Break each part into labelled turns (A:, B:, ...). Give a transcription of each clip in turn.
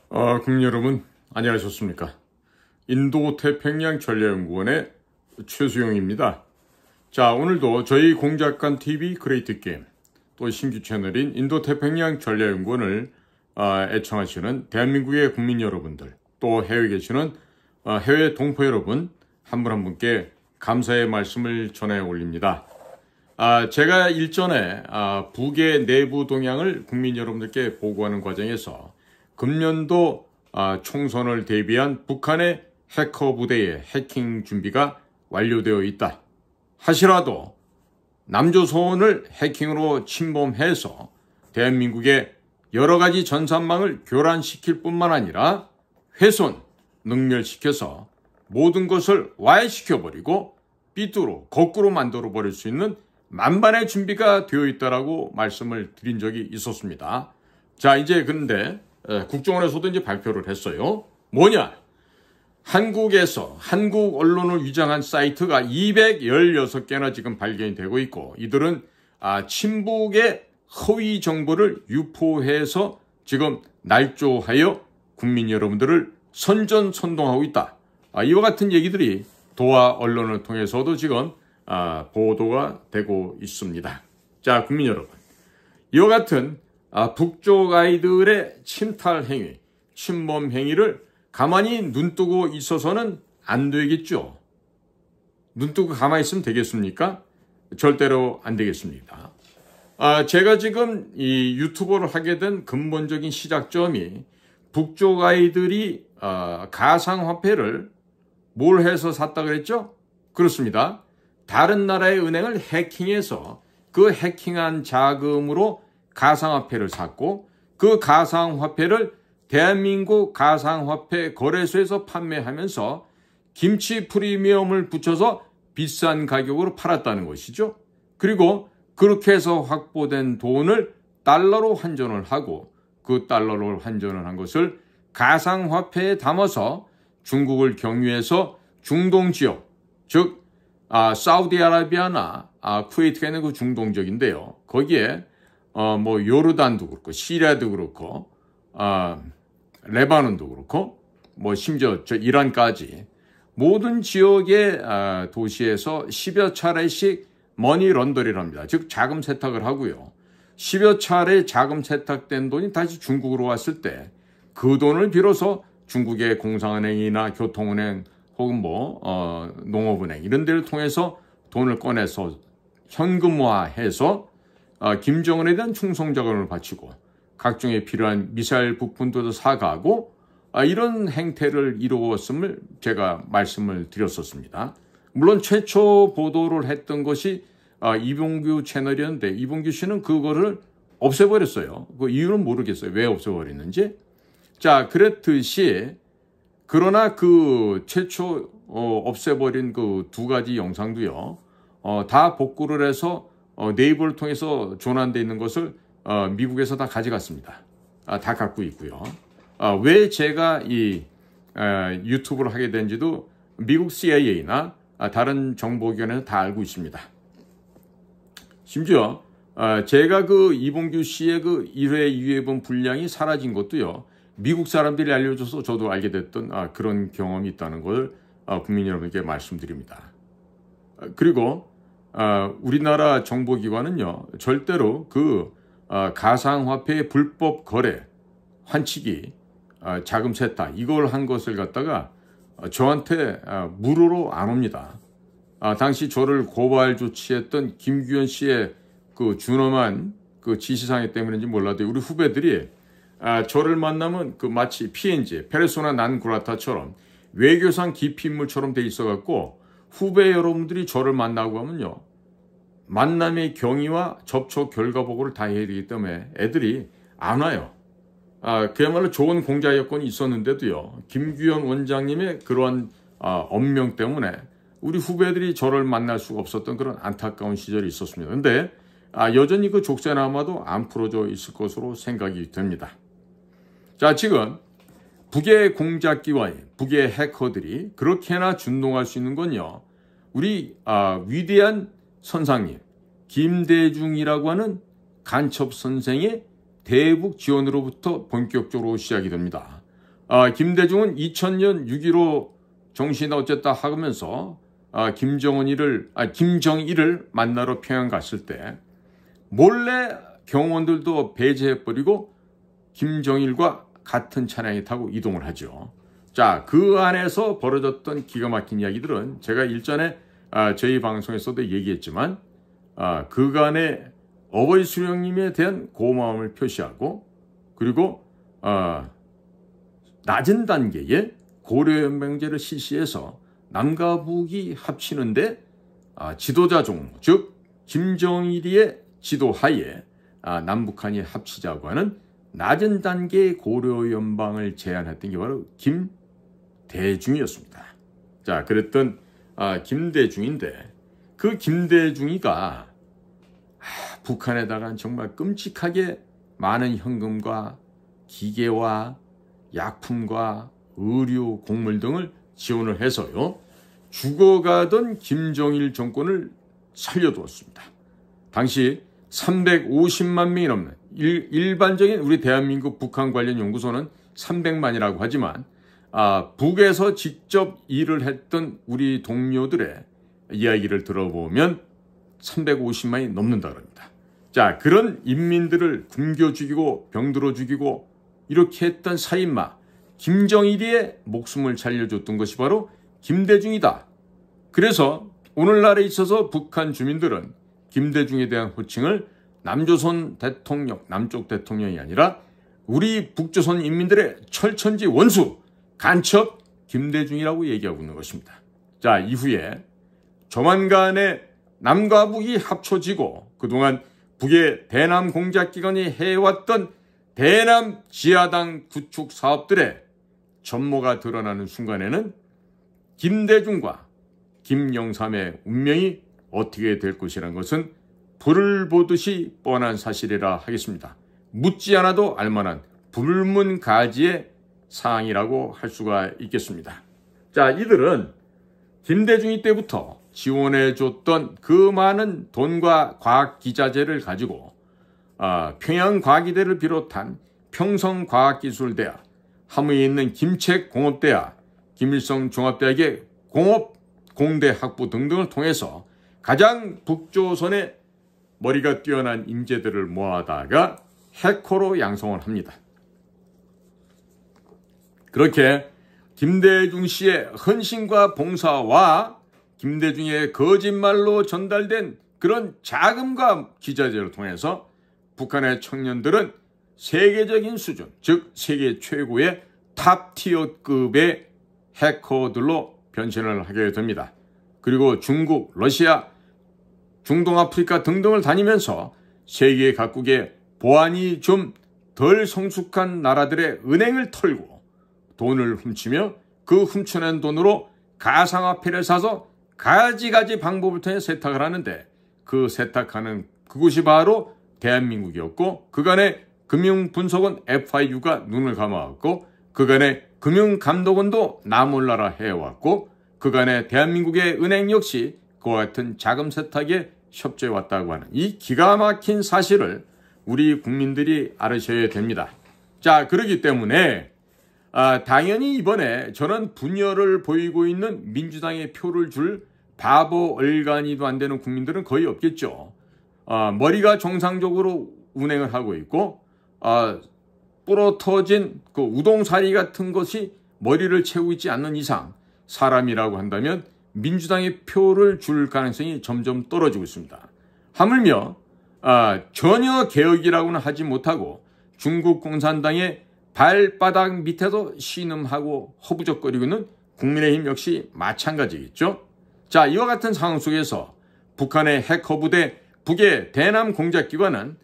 A: 국민 여러분, 안녕하셨습니까? 인도태평양 전략연구원의 최수영입니다. 자, 오늘도 저희 공작관 TV 크리에이트 게임, 또 신규 채널인 인도태평양 전략연구원을 애청하시는 대한민국의 국민 여러분들, 또 해외에 계시는 해외 동포 여러분, 한 분 한 분께 감사의 말씀을 전해 올립니다. 제가 일전에 북의 내부 동향을 국민 여러분들께 보고하는 과정에서 금년도 총선을 대비한 북한의 해커 부대의 해킹 준비가 완료되어 있다 하시라도 남조선을 해킹으로 침범해서 대한민국의 여러 가지 전산망을 교란시킬 뿐만 아니라 훼손, 능멸시켜서 모든 것을 와해시켜버리고 삐뚤어 거꾸로 만들어버릴 수 있는 만반의 준비가 되어 있다라고 말씀을 드린 적이 있었습니다. 자, 이제 근데 국정원에서도 이제 발표를 했어요. 뭐냐? 한국에서 한국 언론을 위장한 사이트가 216개나 지금 발견이 되고 있고, 이들은 친북의 허위 정보를 유포해서 지금 날조하여 국민 여러분들을 선전선동하고 있다. 이와 같은 얘기들이 도하 언론을 통해서도 지금 보도가 되고 있습니다. 자, 국민 여러분, 이와 같은 북쪽 아이들의 침탈 행위, 침범 행위를 가만히 눈뜨고 있어서는 안 되겠죠. 눈뜨고 가만히 있으면 되겠습니까? 절대로 안 되겠습니다. 제가 지금 이 유튜버를 하게 된 근본적인 시작점이 북쪽 아이들이 가상화폐를 뭘 해서 샀다 그랬죠? 그렇습니다. 다른 나라의 은행을 해킹해서 그 해킹한 자금으로 가상화폐를 샀고, 그 가상화폐를 대한민국 가상화폐 거래소에서 판매하면서 김치 프리미엄을 붙여서 비싼 가격으로 팔았다는 것이죠. 그리고 그렇게 해서 확보된 돈을 달러로 환전을 하고, 그 달러로 환전을 한 것을 가상화폐에 담아서 중국을 경유해서 중동 지역, 즉 사우디아라비아나 쿠웨이트가 있는 그 중동 지역인데요. 거기에 뭐 요르단도 그렇고 시리아도 그렇고 레바논도 그렇고 뭐 심지어 저 이란까지 모든 지역의 도시에서 10여 차례씩 머니 런더리를 합니다. 즉 자금 세탁을 하고요. 10여 차례 자금 세탁된 돈이 다시 중국으로 왔을 때 그 돈을 빌어서 중국의 공상은행이나 교통은행 혹은 뭐 농업은행 이런 데를 통해서 돈을 꺼내서 현금화해서 김정은에 대한 충성자금을 바치고 각종의 필요한 미사일 부품도 사가고 이런 행태를 이루었음을 제가 말씀을 드렸었습니다. 물론 최초 보도를 했던 것이 이봉규 채널이었는데 이봉규 씨는 그거를 없애버렸어요. 그 이유는 모르겠어요. 왜 없애버렸는지. 자, 그랬듯이 그러나 그 최초 없애버린 그 두 가지 영상도요. 다 복구를 해서 네이버를 통해서 전환되어 있는 것을 미국에서 다 가져갔습니다. 다 갖고 있고요. 왜 제가 이 유튜브를 하게 된지도 미국 CIA나 다른 정보기관에서 다 알고 있습니다. 심지어 제가 그 이봉규 씨의 그 1회, 2회분 분량이 사라진 것도요. 미국 사람들이 알려줘서 저도 알게 됐던 그런 경험이 있다는 걸 국민 여러분께 말씀드립니다. 그리고 우리나라 정보기관은요. 절대로 그 가상화폐의 불법 거래, 환치기, 자금 세탁 이걸 한 것을 갖다가 저한테 물으러 안 옵니다. 당시 저를 고발 조치했던 김규현 씨의 그 준엄한 그 지시사항 때문인지 몰라도 우리 후배들이 저를 만나면 그 마치 PNG, 페르소나 난 그라타처럼 외교상 기피 인물처럼 돼 있어갖고 후배 여러분들이 저를 만나고 하면요. 만남의 경위와 접촉 결과 보고를 다 해야 되기 때문에 애들이 안 와요. 그야말로 좋은 공자 여건이 있었는데도요. 김규현 원장님의 그러한 엄명 때문에 우리 후배들이 저를 만날 수가 없었던 그런 안타까운 시절이 있었습니다. 근데 여전히 그 족쇄나마도 안 풀어져 있을 것으로 생각이 됩니다. 자, 지금 북의 공작기관인 북의 해커들이 그렇게나 준동할 수 있는 건요. 우리 위대한 선상님 김대중이라고 하는 간첩 선생의 대북 지원으로부터 본격적으로 시작이 됩니다. 김대중은 2000년 6.15 정신이 어쨌다 하면서 김정일을 만나러 평양 갔을 때 몰래 경호원들도 배제해버리고 김정일과 같은 차량에 타고 이동을 하죠. 자, 그 안에서 벌어졌던 기가 막힌 이야기들은 제가 일전에 저희 방송에서도 얘기했지만 그간의 어버이 수령님에 대한 고마움을 표시하고 그리고 낮은 단계의 고려연맹제를 실시해서 남과 북이 합치는데 지도자 종로, 즉 김정일의 지도하에 남북한이 합치자고 하는 낮은 단계의 고려연방을 제안했던 게 바로 김대중이었습니다. 자, 그랬던 김대중인데 그 김대중이가 북한에다가 정말 끔찍하게 많은 현금과 기계와 약품과 의료, 곡물 등을 지원을 해서요. 죽어가던 김정일 정권을 살려두었습니다. 당시 350만 명이 넘는 일반적인 우리 대한민국 북한 관련 연구소는 300만이라고 하지만 북에서 직접 일을 했던 우리 동료들의 이야기를 들어보면 350만이 넘는다 그럽니다. 자, 그런 인민들을 굶겨 죽이고 병들어 죽이고 이렇게 했던 살인마 김정일의 목숨을 살려줬던 것이 바로 김대중이다. 그래서 오늘날에 있어서 북한 주민들은 김대중에 대한 호칭을 남조선 대통령, 남쪽 대통령이 아니라 우리 북조선 인민들의 철천지 원수, 간첩 김대중이라고 얘기하고 있는 것입니다. 자, 이후에 조만간에 남과 북이 합쳐지고 그동안 북의 대남 공작기관이 해왔던 대남 지하당 구축 사업들의 전모가 드러나는 순간에는 김대중과 김영삼의 운명이 어떻게 될 것이라는 것은 불을 보듯이 뻔한 사실이라 하겠습니다. 묻지 않아도 알만한 불문가지의 사항이라고 할 수가 있겠습니다. 자, 이들은 김대중이 때부터 지원해줬던 그 많은 돈과 과학기자재를 가지고 평양과기대를 비롯한 평성과학기술대학, 함의에 있는 김책공업대학, 김일성 종합대학의 공대학부 등등을 통해서 가장 북조선의 머리가 뛰어난 인재들을 모아다가 해커로 양성을 합니다. 그렇게 김대중 씨의 헌신과 봉사와 김대중의 거짓말로 전달된 그런 자금과 기자재를 통해서 북한의 청년들은 세계적인 수준, 즉 세계 최고의 탑티어급의 해커들로 변신을 하게 됩니다. 그리고 중국, 러시아, 중동아프리카 등등을 다니면서 세계 각국의 보안이 좀 덜 성숙한 나라들의 은행을 털고 돈을 훔치며 그 훔쳐낸 돈으로 가상화폐를 사서 가지가지 방법을 통해 세탁을 하는데 그 세탁하는 그곳이 바로 대한민국이었고 그간의 금융분석원 FIU가 눈을 감아왔고 그간의 금융감독원도 나몰라라 해왔고 그간의 대한민국의 은행 역시 그와 같은 자금 세탁에 협조해왔다고 하는 이 기가 막힌 사실을 우리 국민들이 알으셔야 됩니다. 자, 그렇기 때문에 당연히 이번에 저는 분열을 보이고 있는 민주당의 표를 줄 바보 얼간이도 안 되는 국민들은 거의 없겠죠. 머리가 정상적으로 운행을 하고 있고 부러터진 그 우동사리 같은 것이 머리를 채우고 있지 않는 이상 사람이라고 한다면 민주당의 표를 줄 가능성이 점점 떨어지고 있습니다. 하물며 전혀 개혁이라고는 하지 못하고 중국 공산당의 발바닥 밑에서 신음하고 허부적거리고 있는 국민의힘 역시 마찬가지겠죠. 자, 이와 같은 상황 속에서 북한의 해커부대, 북의 대남 공작기관은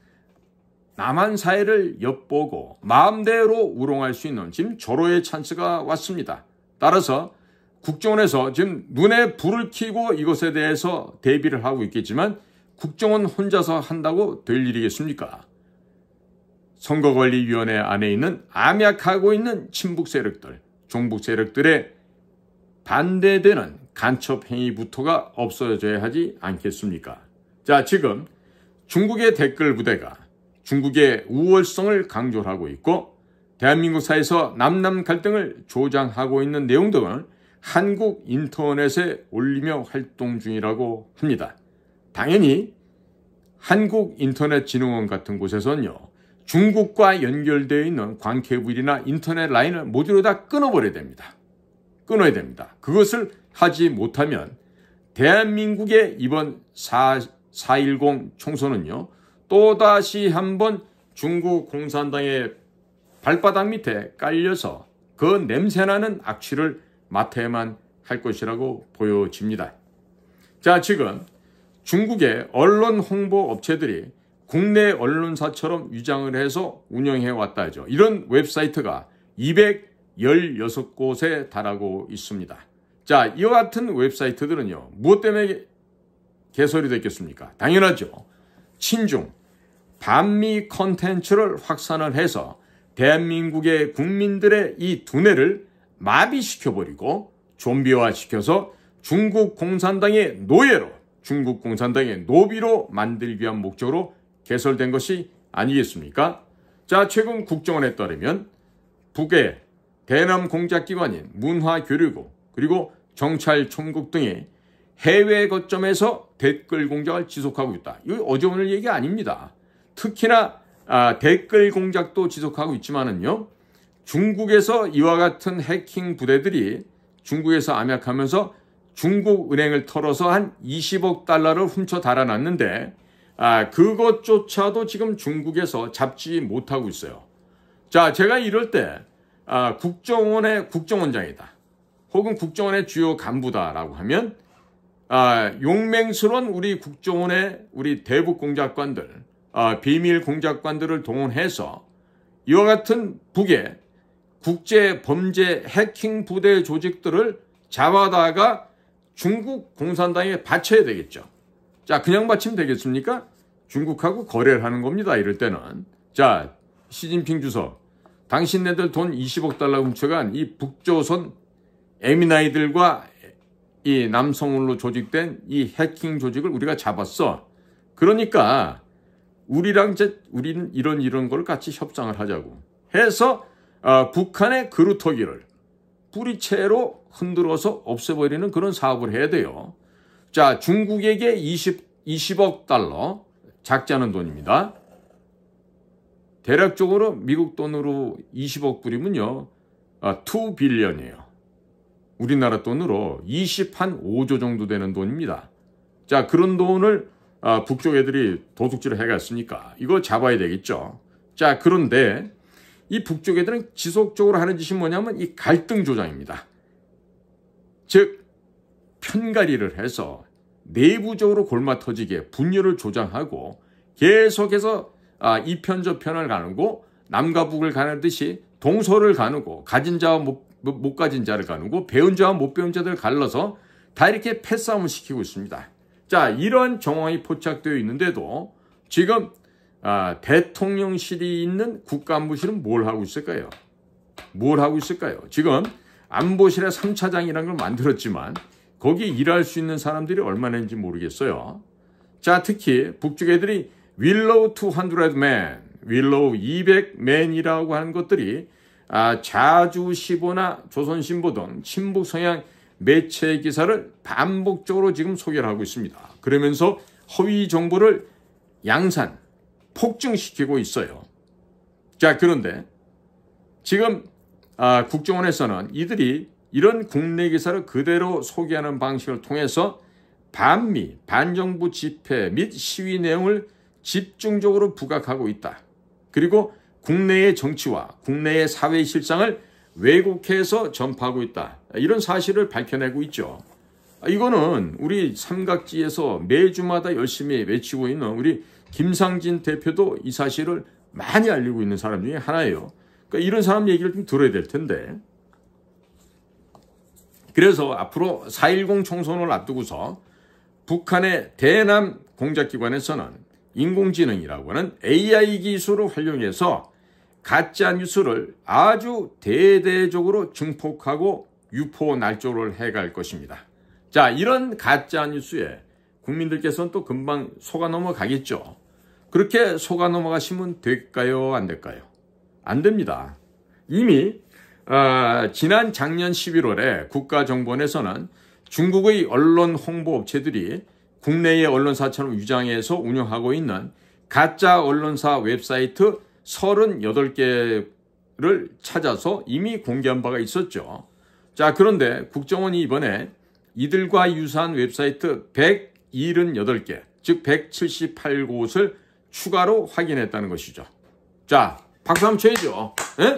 A: 남한 사회를 엿보고 마음대로 우롱할 수 있는 지금 절호의 찬스가 왔습니다. 따라서 국정원에서 지금 눈에 불을 켜고 이것에 대해서 대비를 하고 있겠지만 국정원 혼자서 한다고 될 일이겠습니까? 선거관리위원회 안에 있는 암약하고 있는 친북 세력들, 종북 세력들의 반대되는 간첩 행위부터가 없어져야 하지 않겠습니까? 자, 지금 중국의 댓글 부대가 중국의 우월성을 강조하고 있고 대한민국 사회에서 남남 갈등을 조장하고 있는 내용 등을 한국 인터넷에 올리며 활동 중이라고 합니다. 당연히 한국인터넷진흥원 같은 곳에서는요, 중국과 연결되어 있는 관케이블이나 인터넷 라인을 모두 다 끊어버려야 됩니다. 끊어야 됩니다. 그것을 하지 못하면 대한민국의 이번 4.10 총선은요, 또다시 한번 중국 공산당의 발바닥 밑에 깔려서 그 냄새나는 악취를 맡아야만 할 것이라고 보여집니다. 자, 지금 중국의 언론 홍보 업체들이 국내 언론사처럼 위장을 해서 운영해 왔다 하죠. 이런 웹사이트가 216곳에 달하고 있습니다. 자, 이와 같은 웹사이트들은요, 무엇 때문에 개설이 됐겠습니까? 당연하죠. 친중, 반미 컨텐츠를 확산을 해서 대한민국의 국민들의 이 두뇌를 마비시켜버리고 좀비화시켜서 중국 공산당의 노예로, 중국 공산당의 노비로 만들기 위한 목적으로 개설된 것이 아니겠습니까? 자, 최근 국정원에 따르면 북의 대남 공작기관인 문화교류국 그리고 정찰총국 등이 해외 거점에서 댓글 공작을 지속하고 있다. 이거 어제 오늘 얘기 아닙니다. 특히나 댓글 공작도 지속하고 있지만은요, 중국에서 이와 같은 해킹 부대들이 중국에서 암약하면서 중국 은행을 털어서 한 20억 달러를 훔쳐 달아났는데 그것조차도 지금 중국에서 잡지 못하고 있어요. 자, 제가 이럴 때 국정원의 국정원장이다, 혹은 국정원의 주요 간부다라고 하면 용맹스러운 우리 국정원의 우리 대북 공작관들, 비밀 공작관들을 동원해서 이와 같은 북의 국제 범죄 해킹 부대 조직들을 잡아다가 중국 공산당에 바쳐야 되겠죠. 자, 그냥 바치면 되겠습니까? 중국하고 거래를 하는 겁니다. 이럴 때는. 자, 시진핑 주석, 당신네들 돈 20억 달러 훔쳐간 이 북조선 에미나이들과 이 남성으로 조직된 이 해킹 조직을 우리가 잡았어. 그러니까 우리는 이런 걸 같이 협상을 하자고 해서 북한의 그루터기를 뿌리채로 흔들어서 없애버리는 그런 사업을 해야 돼요. 자, 중국에게 20억 달러, 작지 않은 돈입니다. 대략적으로 미국 돈으로 20억 불이면요, 2 빌리언이에요. 우리나라 돈으로 5조 정도 되는 돈입니다. 자, 그런 돈을 북쪽 애들이 도둑질을 해갔으니까 이거 잡아야 되겠죠. 자, 그런데 이 북쪽 애들은 지속적으로 하는 짓이 뭐냐면 이 갈등 조장입니다. 즉, 편가리를 해서 내부적으로 골마 터지게 분열을 조장하고 계속해서 이 편 저 편을 가누고 남과 북을 가누듯이 동서를 가누고 가진 자와 못 가진 자를 가누고 배운 자와 못 배운 자들을 갈라서 다 이렇게 패싸움을 시키고 있습니다. 자, 이런 정황이 포착되어 있는데도 지금 대통령실이 있는 국가안보실은 뭘 하고 있을까요? 뭘 하고 있을까요? 지금 안보실의 3차장이라는 걸 만들었지만 거기에 일할 수 있는 사람들이 얼마나 있는지 모르겠어요. 자, 특히 북쪽 애들이 윌로우 200맨, 윌로우 200맨이라고 하는 것들이 자주시보나 조선신보 등 친북 성향 매체 기사를 반복적으로 지금 소개를 하고 있습니다. 그러면서 허위 정보를 양산, 폭증시키고 있어요. 자, 그런데 지금 국정원에서는 이들이 이런 국내 기사를 그대로 소개하는 방식을 통해서 반미, 반정부 집회 및 시위 내용을 집중적으로 부각하고 있다. 그리고 국내의 정치와 국내의 사회 실상을 왜곡해서 전파하고 있다. 이런 사실을 밝혀내고 있죠. 이거는 우리 삼각지에서 매주마다 열심히 외치고 있는 우리 김상진 대표도 이 사실을 많이 알리고 있는 사람 중에 하나예요. 그러니까 이런 사람 얘기를 좀 들어야 될 텐데. 그래서 앞으로 4.10 총선을 앞두고서 북한의 대남 공작기관에서는 인공지능이라고 하는 AI 기술을 활용해서 가짜 뉴스를 아주 대대적으로 증폭하고 유포 날조를 해갈 것입니다. 자, 이런 가짜 뉴스에 국민들께서는 또 금방 속아 넘어가겠죠. 그렇게 속아 넘어가시면 될까요? 안 될까요? 안 됩니다. 이미 지난 작년 11월에 국가정보원에서는 중국의 언론 홍보업체들이 국내의 언론사처럼 위장해서 운영하고 있는 가짜 언론사 웹사이트 38개를 찾아서 이미 공개한 바가 있었죠. 자, 그런데 국정원이 이번에 이들과 유사한 웹사이트 178개, 즉 178곳을 추가로 확인했다는 것이죠. 자, 박수 한번 쳐야죠. 예?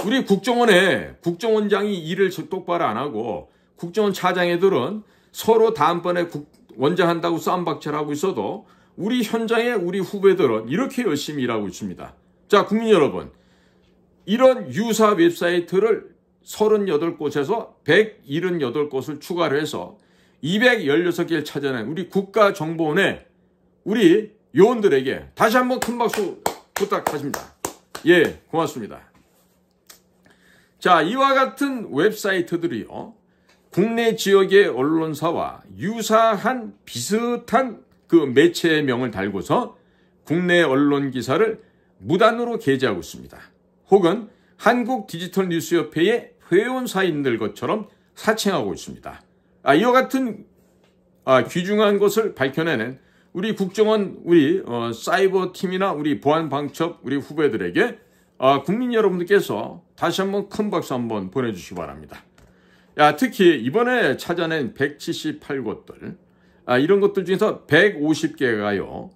A: 우리 국정원장이 일을 똑바로 안 하고 국정원 차장애들은 서로 다음번에 원장한다고 싸움박질하고 있어도 우리 현장에 우리 후배들은 이렇게 열심히 일하고 있습니다. 자, 국민 여러분, 이런 유사 웹사이트를 38곳에서 178곳을 추가를 해서 216개를 찾아낸 우리 국가정보원의 우리 요원들에게 다시 한번 큰 박수 부탁드립니다. 예, 고맙습니다. 자, 이와 같은 웹사이트들이요, 국내 지역의 언론사와 유사한 비슷한 그 매체명을 달고서 국내 언론 기사를 무단으로 게재하고 있습니다. 혹은 한국 디지털 뉴스협회의 회원사인들 것처럼 사칭하고 있습니다. 이와 같은 귀중한 것을 밝혀내는 우리 국정원 우리 사이버 팀이나 우리 보안방첩 우리 후배들에게 국민 여러분들께서 다시 한번 큰 박수 한번 보내주시기 바랍니다. 특히 이번에 찾아낸 178곳들 이런 것들 중에서 150개가요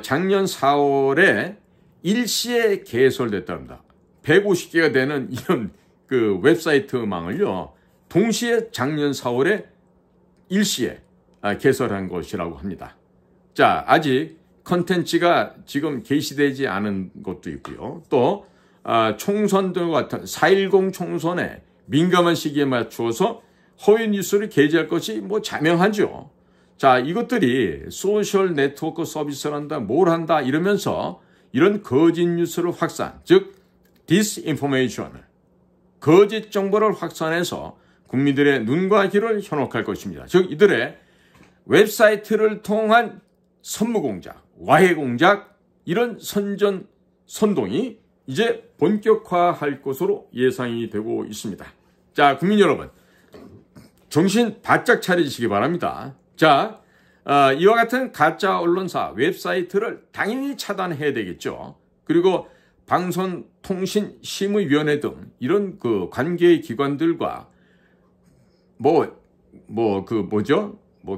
A: 작년 4월에 일시에 개설됐답니다. 150개가 되는 이런 그 웹사이트망을요 동시에 작년 4월에 일시에 개설한 것이라고 합니다. 자, 아직 컨텐츠가 지금 게시되지 않은 것도 있고요. 또 총선과 같은 4.10 총선에 민감한 시기에 맞추어서 허위 뉴스를 게재할 것이 뭐 자명하죠. 자, 이것들이 소셜 네트워크 서비스를 한다, 뭘 한다 이러면서 이런 거짓 뉴스를 확산, 즉 디스인포메이션을, 거짓 정보를 확산해서 국민들의 눈과 귀를 현혹할 것입니다. 즉 이들의 웹사이트를 통한 선무공작, 와해공작, 이런 선동이 이제 본격화할 것으로 예상이 되고 있습니다. 자, 국민 여러분, 정신 바짝 차리시기 바랍니다. 자, 이와 같은 가짜 언론사 웹사이트를 당연히 차단해야 되겠죠. 그리고 방송통신심의위원회 등 이런 그 관계 기관들과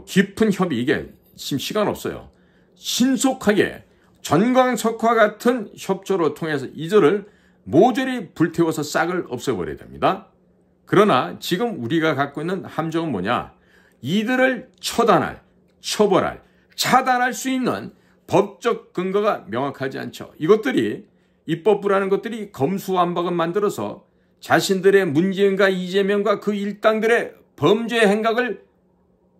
A: 깊은 협의, 이게 지금 시간 없어요. 신속하게 전광석화 같은 협조로 통해서 이들을 모조리 불태워서 싹을 없애버려야 됩니다. 그러나 지금 우리가 갖고 있는 함정은 뭐냐? 이들을 처단할, 처벌할, 차단할 수 있는 법적 근거가 명확하지 않죠. 이것들이 입법부라는 것들이 검수완박을 만들어서 자신들의 문재인과 이재명과 그 일당들의 범죄 행각을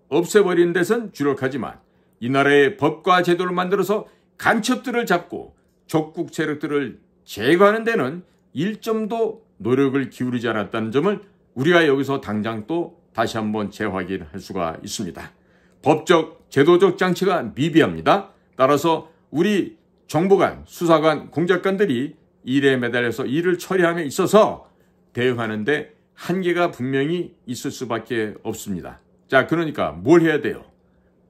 A: 없애버리는 데선 주력하지만 이 나라의 법과 제도를 만들어서 간첩들을 잡고 적국 세력들을 제거하는 데는 일점도 노력을 기울이지 않았다는 점을 우리가 여기서 당장 또 다시 한번 재확인할 수가 있습니다. 법적, 제도적 장치가 미비합니다. 따라서 우리 정보관, 수사관, 공작관들이 일에 매달려서 일을 처리함에 있어서 대응하는데 한계가 분명히 있을 수밖에 없습니다. 자, 그러니까 뭘 해야 돼요?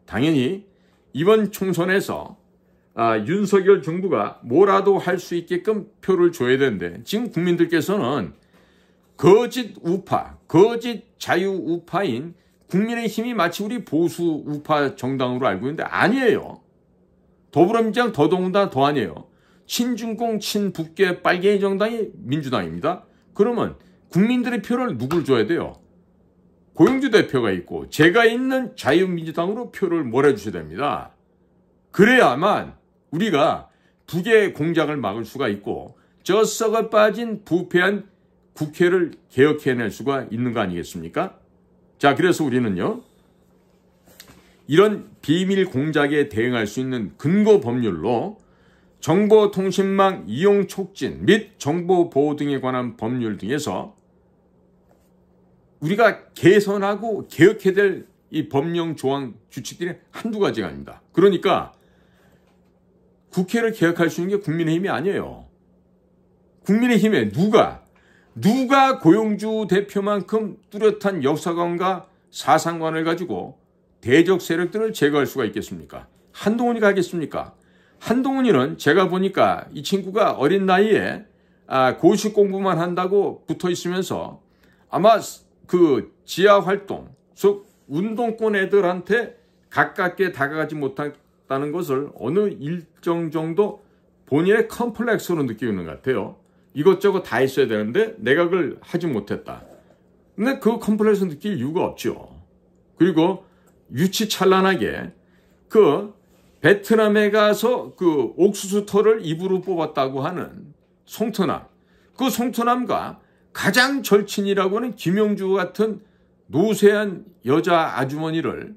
A: 당연히 이번 총선에서 윤석열 정부가 뭐라도 할 수 있게끔 표를 줘야 되는데 지금 국민들께서는 거짓 우파, 거짓 자유 우파인 국민의힘이 마치 우리 보수 우파 정당으로 알고 있는데 아니에요. 더불어민주당 더더군다나 더 아니에요. 친중공, 친북계, 빨갱이 정당이 민주당입니다. 그러면 국민들의 표를 누굴 줘야 돼요? 고영주 대표가 있고 제가 있는 자유민주당으로 표를 몰아주셔야 됩니다. 그래야만 우리가 두 개의 공작을 막을 수가 있고 저 썩어 빠진 부패한 국회를 개혁해낼 수가 있는 거 아니겠습니까? 자, 그래서 우리는요, 이런 비밀 공작에 대응할 수 있는 근거 법률로 정보통신망 이용 촉진 및 정보 보호 등에 관한 법률 등에서 우리가 개선하고 개혁해야 될 이 법령 조항 규칙들이 한두 가지가 아닙니다. 그러니까 국회를 개혁할 수 있는 게 국민의힘이 아니에요. 국민의힘에 누가 누가 고용주 대표만큼 뚜렷한 역사관과 사상관을 가지고 대적 세력들을 제거할 수가 있겠습니까? 한동훈이 가겠습니까? 한동훈이는 제가 보니까 이 친구가 어린 나이에 고시 공부만 한다고 붙어 있으면서 아마 그 지하 활동, 즉 운동권 애들한테 가깝게 다가가지 못했다는 것을 어느 일정 정도 본인의 컴플렉스로 느끼고 있는 것 같아요. 이것저것 다 했어야 되는데 내가 그걸 하지 못했다. 근데 그 컴플렉스 느낄 이유가 없죠. 그리고 유치찬란하게 그 베트남에 가서 그 옥수수 털을 입으로 뽑았다고 하는 송트남, 그 송트남과 가장 절친이라고 하는 김영주 같은 노쇠한 여자 아주머니를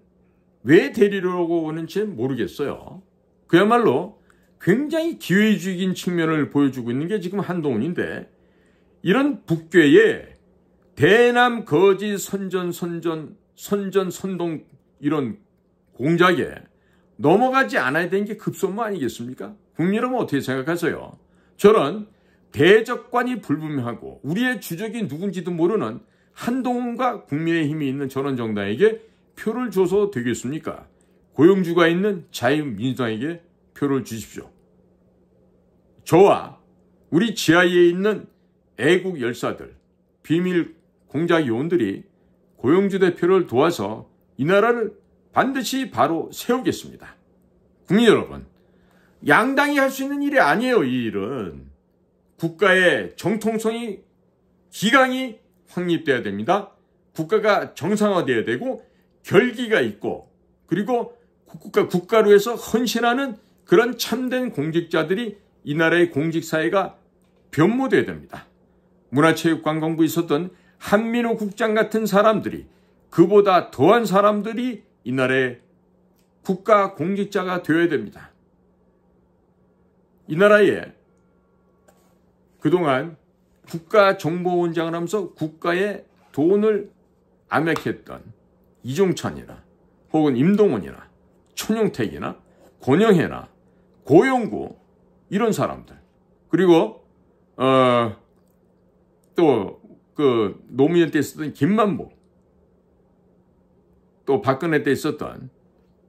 A: 왜 데리러 오는지 모르겠어요. 그야말로 굉장히 기회주의적인 측면을 보여주고 있는 게 지금 한동훈인데, 이런 북괴에 대남 거짓 선동 이런 공작에 넘어가지 않아야 되는 게 급선무 아니겠습니까? 국민 여러분 어떻게 생각하세요? 저는 대적관이 불분명하고 우리의 주적이 누군지도 모르는 한동훈과 국민의힘이 있는 전원정당에게 표를 줘서 되겠습니까? 고용주가 있는 자유민주당에게 표를 주십시오. 저와 우리 지하에 있는 애국 열사들, 비밀 공작 요원들이 고용주 대표를 도와서 이 나라를 반드시 바로 세우겠습니다. 국민 여러분, 양당이 할 수 있는 일이 아니에요. 이 일은 국가의 정통성이 기강이 확립돼야 됩니다. 국가가 정상화돼야 되고 결기가 있고, 그리고 국가로 해서 헌신하는 그런 참된 공직자들이 이 나라의 공직사회가 변모돼야 됩니다. 문화체육관광부에 있었던 한민호 국장 같은 사람들이, 그보다 더한 사람들이 이 나라의 국가 공직자가 되어야 됩니다. 이 나라에 그동안 국가정보원장을 하면서 국가의 돈을 암약했던 이종찬이나 혹은 임동원이나 천용택이나 권영혜나 고영구 이런 사람들, 그리고 또 그 노무현 때 있었던 김만복, 또 박근혜 때 있었던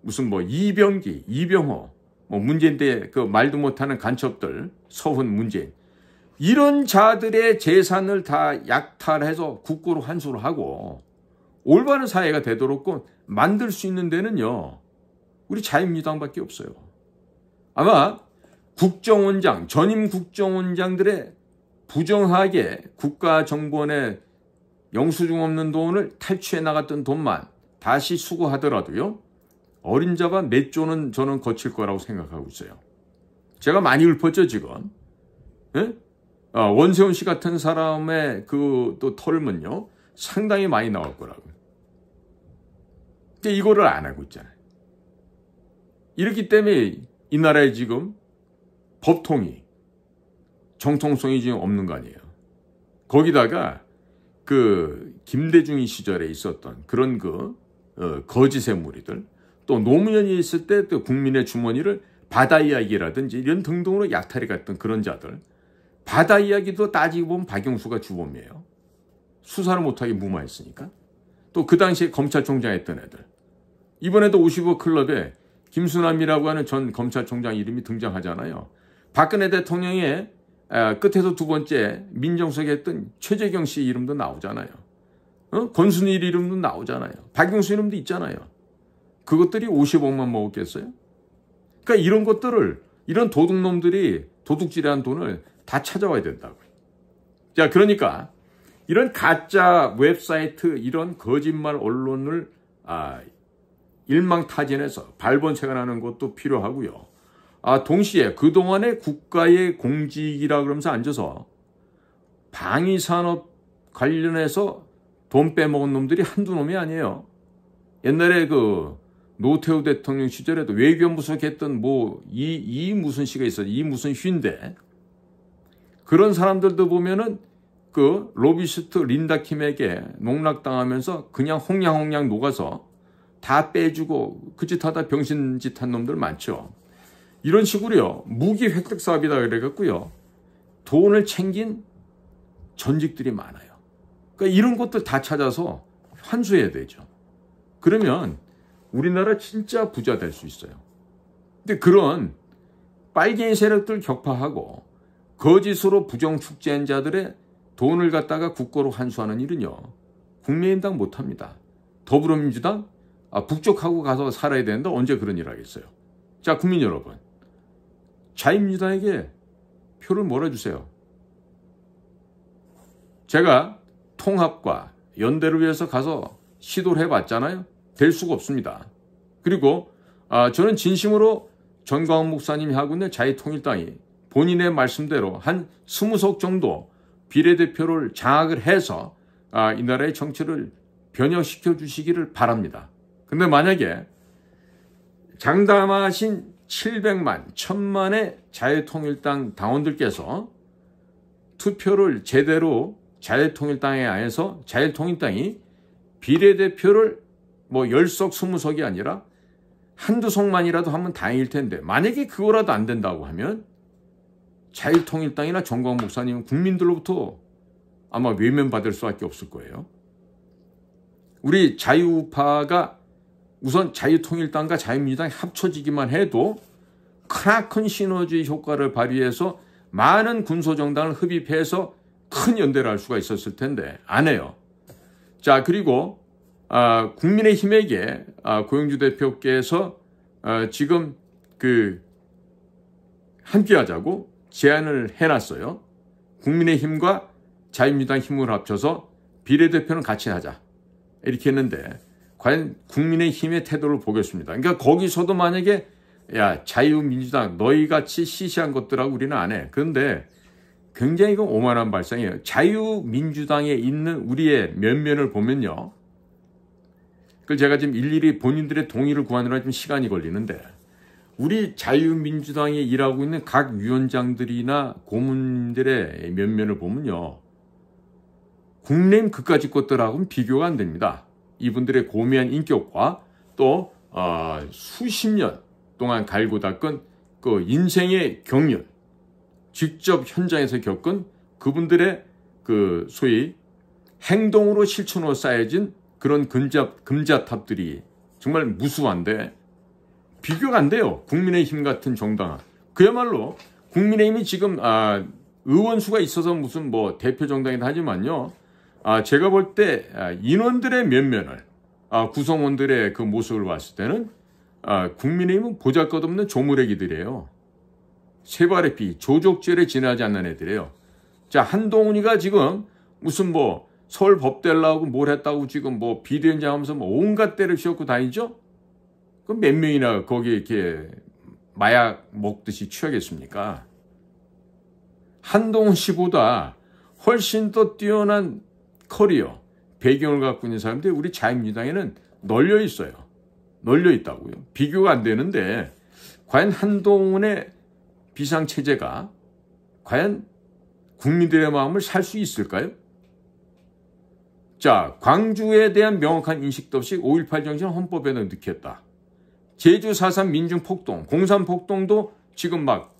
A: 무슨 뭐 이병기, 이병호, 뭐 문재인 때 그 말도 못하는 간첩들, 서훈, 문재인, 이런 자들의 재산을 다 약탈해서 국고로 환수를 하고 올바른 사회가 되도록 만들 수 있는 데는요, 우리 자유민주당밖에 없어요. 아마 국정원장, 전임 국정원장들의 부정하게 국가정보원에 영수증 없는 돈을 탈취해 나갔던 돈만 다시 수거하더라도요, 어림잡아 몇 조는 저는 거칠 거라고 생각하고 있어요. 제가 많이 읊었죠, 지금. 예? 원세훈 씨 같은 사람의 그 또 털은요, 상당히 많이 나올 거라고. 근데 이거를 안 하고 있잖아요. 이렇기 때문에 이 나라에 지금 법통이, 정통성이 지금 없는 거 아니에요. 거기다가 그 김대중이 시절에 있었던 그런 거짓의 무리들, 또 노무현이 있을 때 또 국민의 주머니를 바다 이야기라든지 이런 등등으로 약탈해 갔던 그런 자들, 바다 이야기도 따지고 보면 박영수가 주범이에요. 수사를 못하게 무마했으니까. 또 그 당시에 검찰총장 했던 애들, 이번에도 55 클럽에 김수남이라고 하는 전 검찰총장 이름이 등장하잖아요. 박근혜 대통령의 끝에서 두 번째 민정수석 했던 최재경 씨 이름도 나오잖아요. 권순일 이름도 나오잖아요. 박영수 이름도 있잖아요. 그것들이 50억만 먹었겠어요? 그러니까 이런 것들을, 이런 도둑놈들이 도둑질한 돈을 다 찾아와야 된다고요. 자, 그러니까 이런 가짜 웹사이트, 이런 거짓말 언론을 일망타진해서 발본색을 하는 것도 필요하고요. 동시에 그동안의 국가의 공직이라 그러면서 앉아서 방위산업 관련해서 돈 빼먹은 놈들이 한두 놈이 아니에요. 옛날에 그 노태우 대통령 시절에도 외교부석 했던 이 무슨 씨가 있어요. 이 무슨 쉰데, 그런 사람들도 보면은 그 로비스트 린다킴에게 농락당하면서 그냥 홍냥홍냥 녹아서 다 빼주고 그 짓 하다 병신짓 한 놈들 많죠. 이런 식으로요, 무기 획득 사업이다 그래갖고요, 돈을 챙긴 전직들이 많아요. 그러니까 이런 것들 다 찾아서 환수해야 되죠. 그러면 우리나라 진짜 부자 될 수 있어요. 근데 그런 빨갱이 세력들 격파하고 거짓으로 부정축제한 자들의 돈을 갖다가 국고로 환수하는 일은요, 국민의힘당 못합니다. 더불어민주당 북쪽하고 가서 살아야 되는데 언제 그런 일 하겠어요. 자, 국민 여러분, 자유민주당에게 표를 몰아주세요. 제가 통합과 연대를 위해서 가서 시도를 해봤잖아요. 될 수가 없습니다. 그리고 저는 진심으로 전광훈 목사님이 하고 있는 자유통일당이 본인의 말씀대로 한 20석 정도 비례대표를 장악을 해서 이 나라의 정치를 변혁시켜 주시기를 바랍니다. 근데 만약에 장담하신 700만, 1000만의 자유통일당 당원들께서 투표를 제대로 자유통일당에 안에서 자유통일당이 비례대표를 뭐 10석, 20석이 아니라 한두 석만이라도 하면 다행일 텐데, 만약에 그거라도 안 된다고 하면 자유통일당이나 전광훈 목사님은 국민들로부터 아마 외면받을 수밖에 없을 거예요. 우리 자유우파가 우선 자유통일당과 자유민주당이 합쳐지기만 해도 크나큰 시너지 효과를 발휘해서 많은 군소정당을 흡입해서 큰 연대를 할 수가 있었을 텐데 안 해요. 자, 그리고 국민의힘에게 고영주 대표께서 지금 함께하자고 제안을 해놨어요. 국민의힘과 자유민주당 힘을 합쳐서 비례대표는 같이 하자, 이렇게 했는데 과연 국민의힘의 태도를 보겠습니다. 그러니까 거기서도 만약에 야, 자유민주당 너희같이 시시한 것들하고 우리는 안 해. 그런데 굉장히 이건 오만한 발상이에요. 자유민주당에 있는 우리의 면면을 보면요, 그걸 제가 지금 일일이 본인들의 동의를 구하느라 좀 시간이 걸리는데, 우리 자유민주당에 일하고 있는 각 위원장들이나 고문들의 면면을 보면요, 국내임 그까짓 것들하고는 비교가 안 됩니다. 이분들의 고미한 인격과 또 수십 년 동안 갈고 닦은 그 인생의 경륜, 직접 현장에서 겪은 그분들의 그 소위 행동으로 실천으로 쌓여진 그런 금자탑들이 정말 무수한데 비교가 안 돼요. 국민의힘 같은 정당은. 그야말로 국민의힘이 지금 의원수가 있어서 무슨 뭐 대표 정당이다 하지만요, 제가 볼 때 인원들의 면면을, 구성원들의 그 모습을 봤을 때는 국민의힘은 보잘것없는 조무래기들이에요. 세발의 피, 조족죄에 지나지 않는 애들이에요. 자, 한동훈이가 지금 무슨 뭐 서울 법대려고 뭘 했다고 지금 뭐 비대위원장 하면서 뭐 온갖 때를 씌웠고 다니죠? 그럼 몇 명이나 거기에 이렇게 마약 먹듯이 취하겠습니까? 한동훈 씨보다 훨씬 더 뛰어난 커리어, 배경을 갖고 있는 사람들이 우리 자유민주당에는 널려 있어요. 널려 있다고요. 비교가 안 되는데 과연 한동훈의 비상체제가 과연 국민들의 마음을 살 수 있을까요? 자, 광주에 대한 명확한 인식도 없이 5.18 정신을 헌법에 넣겠다. 제주 4.3 민중폭동, 공산폭동도 지금 막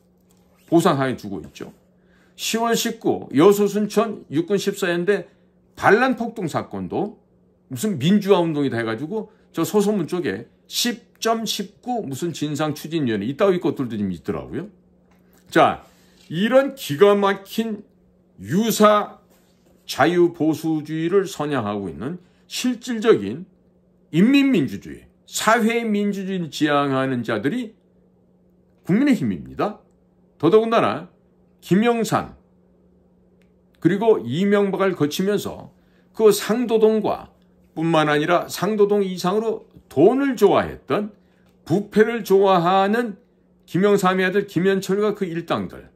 A: 보상해 주고 있죠. 10월 19 여수 순천 육군 14연대 반란폭동 사건도 무슨 민주화 운동이다 해가지고 저 소소문 쪽에 10.19 무슨 진상추진위원회 이따위 것들도 좀 있더라고요. 자, 이런 기가 막힌 유사 자유보수주의를 선양하고 있는 실질적인 인민민주주의, 사회민주주의를 지향하는 자들이 국민의힘입니다. 더더군다나 김영삼 그리고 이명박을 거치면서 그 상도동과 뿐만 아니라 상도동 이상으로 돈을 좋아했던, 부패를 좋아하는 김영삼의 아들 김현철과 그 일당들,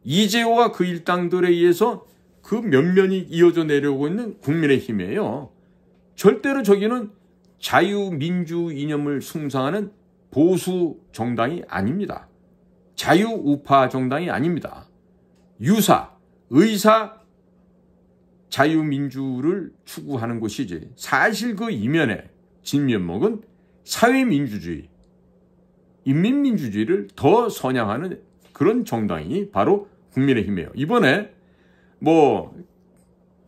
A: 이재호와 그 일당들에 의해서 그 면면이 이어져 내려오고 있는 국민의힘이에요. 절대로 저기는 자유민주 이념을 숭상하는 보수 정당이 아닙니다. 자유우파 정당이 아닙니다. 유사, 의사 자유민주를 추구하는 곳이지, 사실 그 이면에 진면목은 사회민주주의, 인민민주주의를 더 선양하는 그런 정당이 바로 국민의힘이에요. 이번에 뭐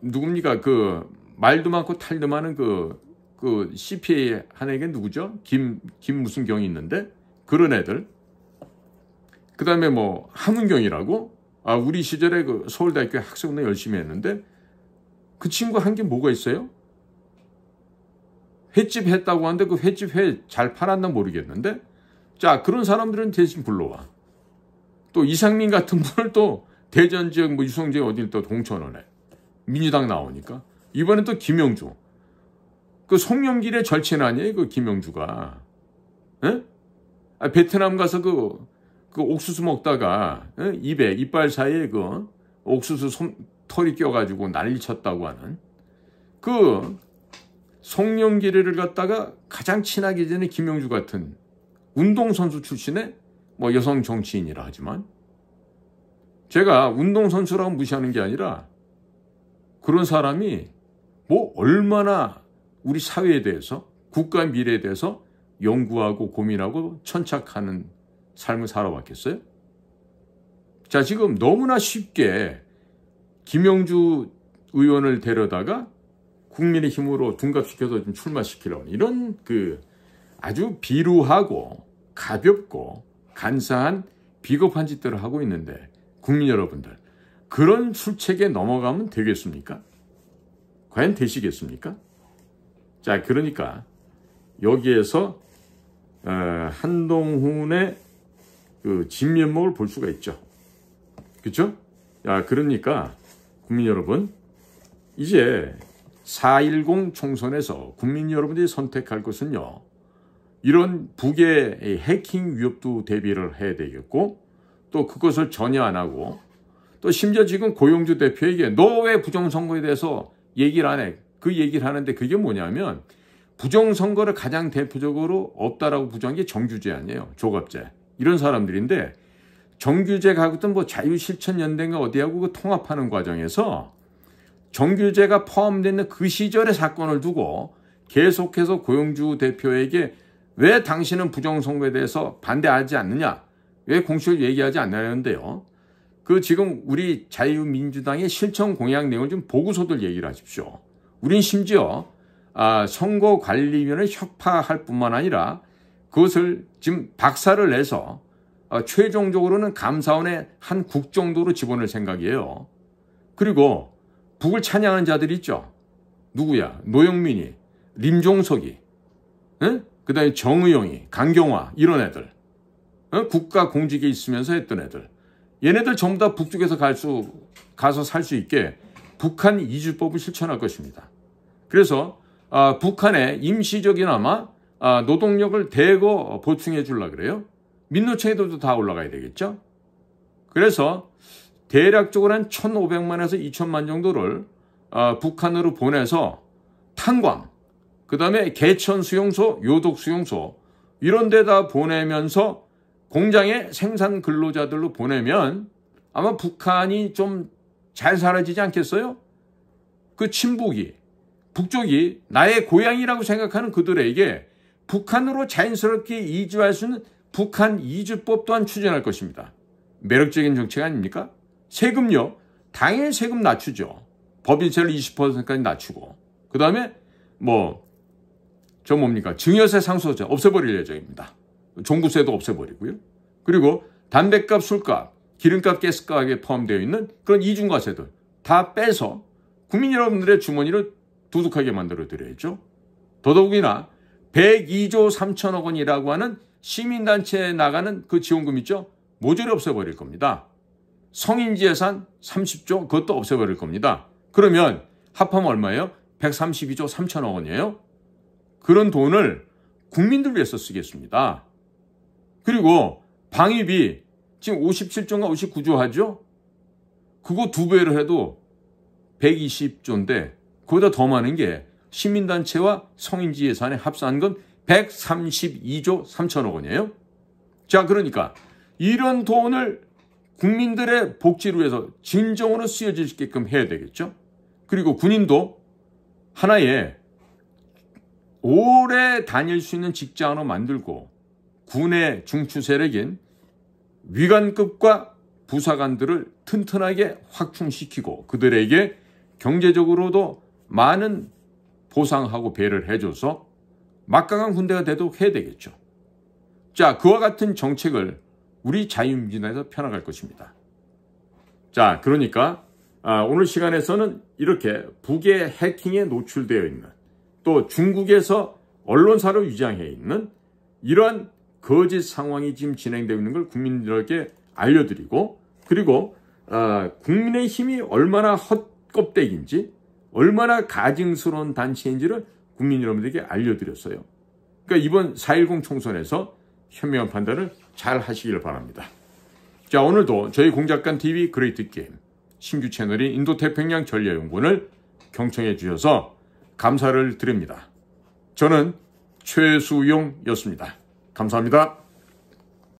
A: 누굽니까? 그 말도 많고 탈도 많은 그 CPA 한 애가 누구죠? 김 무슨 경이 있는데 그런 애들. 그다음에 뭐 함은경이라고 우리 시절에 그 서울대학교 학생운동 열심히 했는데 그 친구 한 게 뭐가 있어요? 횟집 했다고 하는데 그 횟집 회 잘 팔았나 모르겠는데 자 그런 사람들은 대신 불러와. 또 이상민 같은 분을 또 대전 지역 뭐 유성지역 어딜 또 동천을 해. 민주당 나오니까. 이번엔 또 김영주. 그 송영길의 절친 아니에요? 그 김영주가. 에? 베트남 가서 그 옥수수 먹다가 입에 이빨 사이에 그 옥수수 털이 껴가지고 난리 쳤다고 하는 그 송영길을 갖다가 가장 친하게 지낸 김영주 같은 운동선수 출신의 뭐 여성 정치인이라 하지만 제가 운동선수라고 무시하는 게 아니라 그런 사람이 뭐 얼마나 우리 사회에 대해서 국가 미래에 대해서 연구하고 고민하고 천착하는 삶을 살아왔겠어요? 자, 지금 너무나 쉽게 김영주 의원을 데려다가 국민의힘으로 둔갑시켜서 좀 출마시키려고 이런 그 아주 비루하고 가볍고 간사한 비겁한 짓들을 하고 있는데 국민 여러분들 그런 술책에 넘어가면 되겠습니까? 과연 되시겠습니까? 자, 그러니까 여기에서 한동훈의 그 진면목을 볼 수가 있죠. 그렇죠? 야, 그러니까 국민 여러분 이제 4.10 총선에서 국민 여러분들이 선택할 것은요. 이런 북의 해킹 위협도 대비를 해야 되겠고 또 그것을 전혀 안 하고 또 심지어 지금 고용주 대표에게 너 왜 부정선거에 대해서 얘기를 안 해? 그 얘기를 하는데 그게 뭐냐면 부정선거를 가장 대표적으로 없다라고 부정한 게 정규제 아니에요. 조갑제. 이런 사람들인데 정규제가 하거든 뭐 자유실천연대인가 어디하고 그 통합하는 과정에서 정규제가 포함되어 있는 그 시절의 사건을 두고 계속해서 고용주 대표에게 왜 당신은 부정선거에 대해서 반대하지 않느냐? 왜 공식적으로 얘기하지 않느냐는데요. 그 지금 우리 자유민주당의 실천 공약 내용을 좀 보고서들 얘기를 하십시오. 우린 심지어 선거관리위원회를 혁파할 뿐만 아니라 그것을 지금 박살을 내서 최종적으로는 감사원의 한 국 정도로 집어넣을 생각이에요. 그리고 북을 찬양하는 자들이 있죠. 누구야? 노영민이, 림종석이, 그 다음에 정의용이, 강경화 이런 애들. 국가 공직에 있으면서 했던 애들. 얘네들 전부 다 북쪽에서 가서 살 수 있게 북한 이주법을 실천할 것입니다. 그래서 북한에 임시적이나마 노동력을 대거 보충해 주려고 그래요. 민노총에도 다 올라가야 되겠죠. 그래서 대략적으로 한 1,500만에서 2,000만 정도를 북한으로 보내서 탄광, 그 다음에 개천 수용소, 요독 수용소 이런 데다 보내면서 공장의 생산 근로자들로 보내면 아마 북한이 좀 잘 사라지지 않겠어요? 그 친북이, 북쪽이 나의 고향이라고 생각하는 그들에게 북한으로 자연스럽게 이주할 수 있는 북한 이주법 또한 추진할 것입니다. 매력적인 정책 아닙니까? 세금요. 당연히 세금 낮추죠. 법인세를 20%까지 낮추고. 그 다음에 증여세 상속세 없애버릴 예정입니다. 종부세도 없애버리고요. 그리고 담배값, 술값, 기름값, 가스값에 포함되어 있는 그런 이중과세들 다 빼서 국민 여러분들의 주머니를 두둑하게 만들어드려야죠. 더더욱이나 102조 3천억 원이라고 하는 시민단체에 나가는 그 지원금 있죠? 모조리 없애버릴 겁니다. 성인지 예산 30조 그것도 없애버릴 겁니다. 그러면 합하면 얼마예요? 132조 3천억 원이에요. 그런 돈을 국민들 위해서 쓰겠습니다. 그리고 방위비 지금 57조인가 59조 하죠? 그거 2배를 해도 120조인데 그보다 더 많은 게 시민단체와 성인지 예산에 합산한 건 132조 3천억 원이에요. 자, 그러니까 이런 돈을 국민들의 복지를 위해서 진정으로 쓰여질 수 있게끔 해야 되겠죠. 그리고 군인도 하나의 오래 다닐 수 있는 직장으로 만들고 군의 중추 세력인 위관급과 부사관들을 튼튼하게 확충시키고 그들에게 경제적으로도 많은 보상하고 배를 해줘서 막강한 군대가 되도록 해야 되겠죠. 자, 그와 같은 정책을 우리 자유민주당에서 펴나갈 것입니다. 자, 그러니까 오늘 시간에서는 이렇게 북의 해킹에 노출되어 있는, 또 중국에서 언론사로 위장해 있는 이러한 거짓 상황이 지금 진행되고 있는 걸 국민들에게 알려드리고, 그리고 국민의힘이 얼마나 헛껍데기인지, 얼마나 가증스러운 단체인지를 국민 여러분들에게 알려드렸어요. 그러니까 이번 4.10 총선에서 현명한 판단을 잘 하시길 바랍니다. 자, 오늘도 저희 공작관TV 그레이트 게임 신규 채널인 인도태평양 전략연구원을 경청해 주셔서 감사를 드립니다. 저는 최수용이었습니다. 감사합니다.